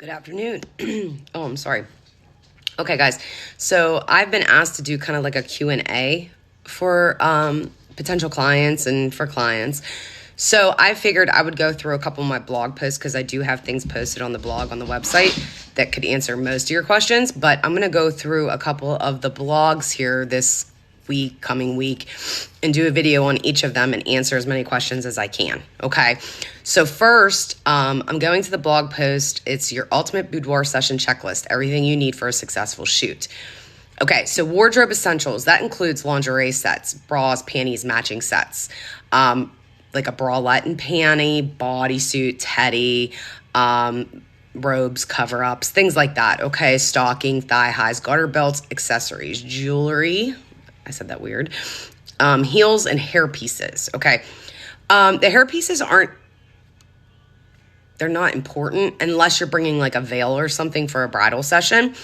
Good afternoon. Oh, I'm sorry. Okay, guys. So I've been asked to do kind of like a Q&A for potential clients and for clients. So I figured I would go through a couple of my blog posts because I do have things posted on the blog on the website that could answer most of your questions. But I'm going to go through a couple of the blogs here this coming week, and do a video on each of them and answer as many questions as I can. Okay. So first, I'm going to the blog post. It's your ultimate boudoir session checklist, everything you need for a successful shoot. Okay, so wardrobe essentials, that includes lingerie sets, bras, panties, matching sets, like a bralette and panty, bodysuit, teddy, robes, cover-ups, things like that. Okay, stocking, thigh highs, garter belts, accessories, jewelry. I said that weird. Heels and hair pieces. Okay, the hair pieces they're not important unless you're bringing like a veil or something for a bridal session.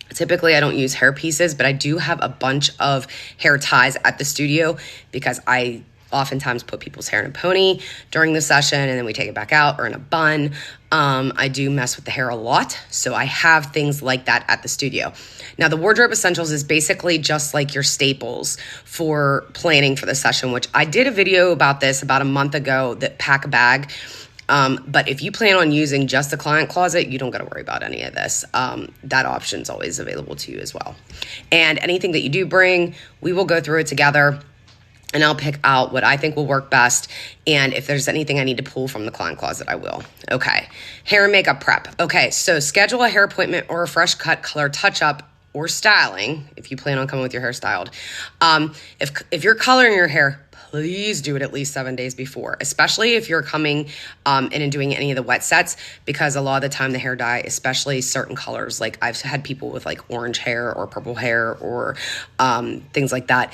Typically, I don't use hair pieces, but I do have a bunch of hair ties at the studio because I oftentimes put people's hair in a pony during the session and then we take it back out, or in a bun. I do mess with the hair a lot, so I have things like that at the studio. Now, the wardrobe essentials is basically just like your staples for planning for the session, which I did a video about this about a month ago, that pack a bag. But if you plan on using just the client closet, you don't got to worry about any of this. That option is always available to you as well. And anything that you do bring, we will go through it together and I'll pick out what I think will work best. And if there's anything I need to pull from the client closet, I will. Okay. Hair and makeup prep. Okay. So schedule a hair appointment or a fresh cut, color touch up, or styling if you plan on coming with your hair styled. If you're coloring your hair, please do it at least 7 days before, especially if you're coming in and doing any of the wet sets, because a lot of the time the hair dye, especially certain colors, like I've had people with like orange hair or purple hair or things like that,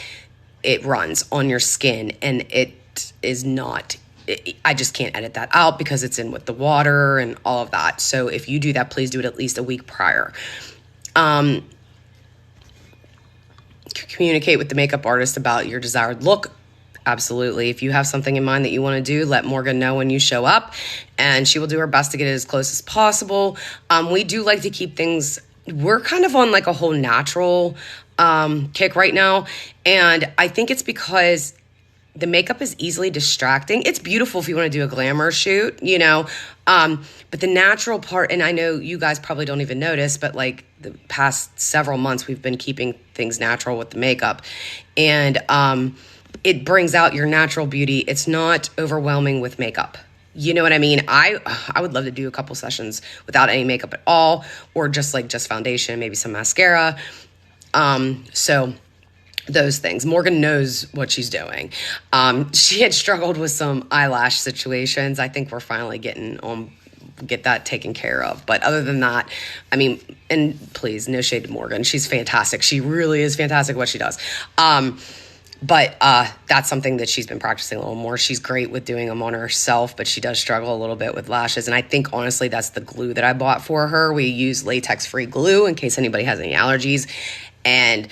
it runs on your skin and it is not, I just can't edit that out because it's in with the water and all of that. So if you do that, please do it at least a week prior. Communicate with the makeup artist about your desired look. Absolutely. If you have something in mind that you want to do, let Morgan know when you show up and she will do her best to get it as close as possible. We do like to keep things, we're kind of on like a whole natural kick right now. And I think it's because the makeup is easily distracting. It's beautiful if you want to do a glamour shoot, you know, but the natural part, and I know you guys probably don't even notice, but like the past several months, we've been keeping things natural with the makeup, and it brings out your natural beauty. It's not overwhelming with makeup. You know what I mean? I would love to do a couple sessions without any makeup at all, or just foundation, maybe some mascara. So those things. Morgan knows what she's doing. She had struggled with some eyelash situations. I think we're finally get that taken care of. But other than that, I mean, and please, no shade to Morgan. She's fantastic. She really is fantastic at what she does. But that's something that she's been practicing a little more. She's great with doing them on herself, but she does struggle a little bit with lashes. And I think, honestly, that's the glue that I bought for her. We use latex-free glue in case anybody has any allergies. And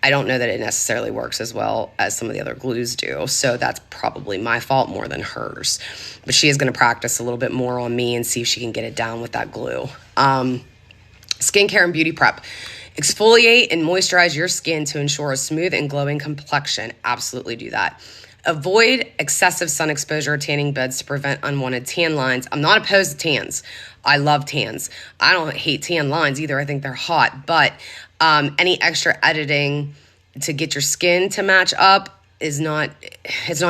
I don't know that it necessarily works as well as some of the other glues do. So that's probably my fault more than hers. But she is going to practice a little bit more on me and see if she can get it down with that glue. Skincare and beauty prep. Exfoliate and moisturize your skin to ensure a smooth and glowing complexion. Absolutely do that. Avoid excessive sun exposure or tanning beds to prevent unwanted tan lines. I'm not opposed to tans. I love tans. I don't hate tan lines either. I think they're hot. But any extra editing to get your skin to match up it's not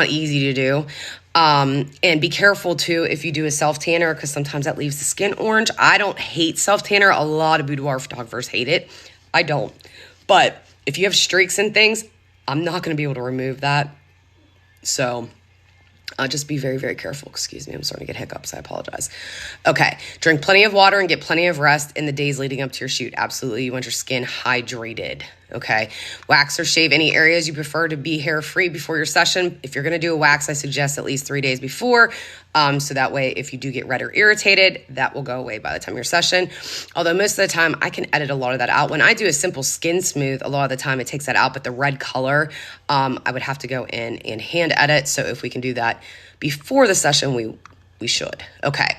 easy to do. And be careful too if you do a self-tanner, because sometimes that leaves the skin orange. I don't hate self-tanner. A lot of boudoir photographers hate it. I don't. But if you have streaks and things, I'm not going to be able to remove that. So just be very, very careful. Excuse me. I'm starting to get hiccups. I apologize. Okay. Drink plenty of water and get plenty of rest in the days leading up to your shoot. Absolutely. You want your skin hydrated. Okay. Wax or shave any areas you prefer to be hair free before your session. If you're going to do a wax, I suggest at least 3 days before. So that way, if you do get red or irritated, that will go away by the time of your session. Although most of the time I can edit a lot of that out. When I do a simple skin smooth, a lot of the time it takes that out, but the red color, I would have to go in and hand edit. So if we can do that before the session, we should. Okay.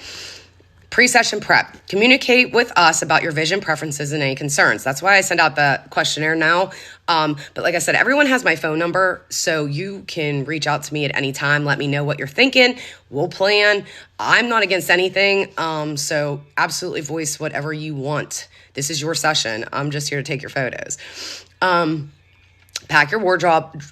Pre-session prep. Communicate with us about your vision, preferences, and any concerns. That's why I send out the questionnaire now. But like I said, everyone has my phone number, so you can reach out to me at any time. Let me know what you're thinking. We'll plan. I'm not against anything, so absolutely voice whatever you want. This is your session. I'm just here to take your photos. Pack your wardrobe,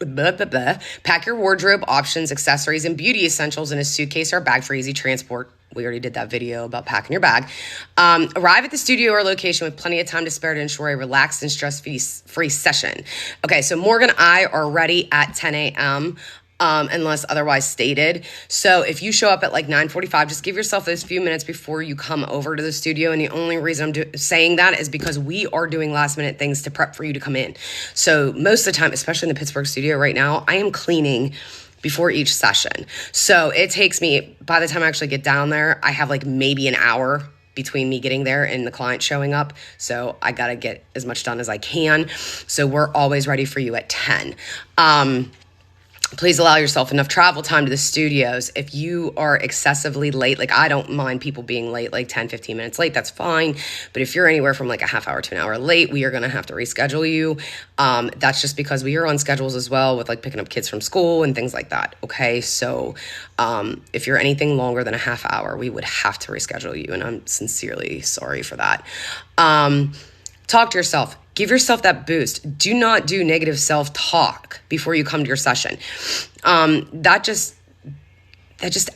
pack your wardrobe, options, accessories, and beauty essentials in a suitcase or bag for easy transport. We already did that video about packing your bag. Arrive at the studio or location with plenty of time to spare to ensure a relaxed and stress-free session. Okay, so Morgan and I are ready at 10 a.m., unless otherwise stated. So if you show up at like 9:45, just give yourself those few minutes before you come over to the studio. And the only reason I'm saying that is because we are doing last minute things to prep for you to come in. So most of the time, especially in the Pittsburgh studio right now, I am cleaning before each session. So it takes me, by the time I actually get down there, I have like maybe an hour between me getting there and the client showing up. So I got to get as much done as I can. So we're always ready for you at 10. Please allow yourself enough travel time to the studios. If you are excessively late, like I don't mind people being late, like 10, 15 minutes late, that's fine. But if you're anywhere from like a half hour to an hour late, we are going to have to reschedule you. That's just because we are on schedules as well with like picking up kids from school and things like that. Okay. So if you're anything longer than a half hour, we would have to reschedule you. And I'm sincerely sorry for that. Talk to yourself. Give yourself that boost. Do not do negative self-talk before you come to your session. That just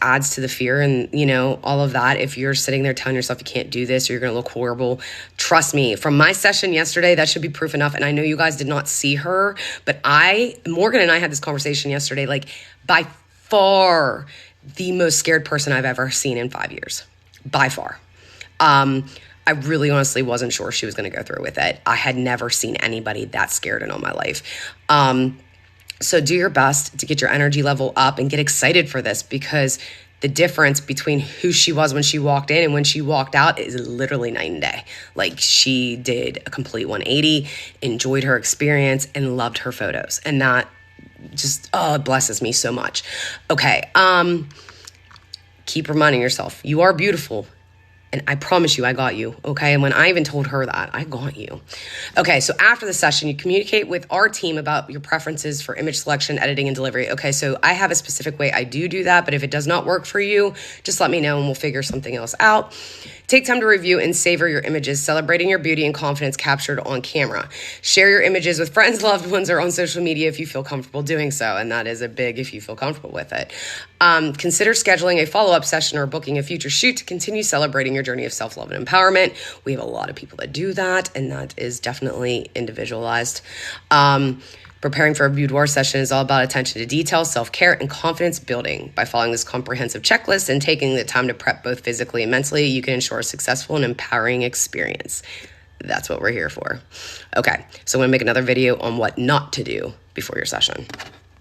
adds to the fear and, all of that. If you're sitting there telling yourself you can't do this or you're going to look horrible, trust me, from my session yesterday, that should be proof enough. And I know you guys did not see her, but Morgan and I had this conversation yesterday, like by far the most scared person I've ever seen in 5 years, by far. I really honestly wasn't sure she was going to go through with it. I had never seen anybody that scared in all my life. So do your best to get your energy level up and get excited for this, because the difference between who she was when she walked in and when she walked out is literally night and day. Like she did a complete 180, enjoyed her experience, and loved her photos. And that just, it blesses me so much. Okay. Keep reminding yourself, you are beautiful. And I promise you, I got you, okay? And when I even told her that, I got you. Okay, so after the session, you communicate with our team about your preferences for image selection, editing, and delivery. Okay, so I have a specific way I do that, but if it does not work for you, just let me know and we'll figure something else out. Take time to review and savor your images, celebrating your beauty and confidence captured on camera. Share your images with friends, loved ones, or on social media if you feel comfortable doing so, and that is a big if you feel comfortable with it. Consider scheduling a follow-up session or booking a future shoot to continue celebrating your journey of self-love and empowerment. We have a lot of people that do that, and that is definitely individualized. Preparing for a boudoir session is all about attention to detail, self-care, and confidence building. By following this comprehensive checklist and taking the time to prep both physically and mentally, you can ensure a successful and empowering experience. That's what we're here for. Okay, so I'm going to make another video on what not to do before your session.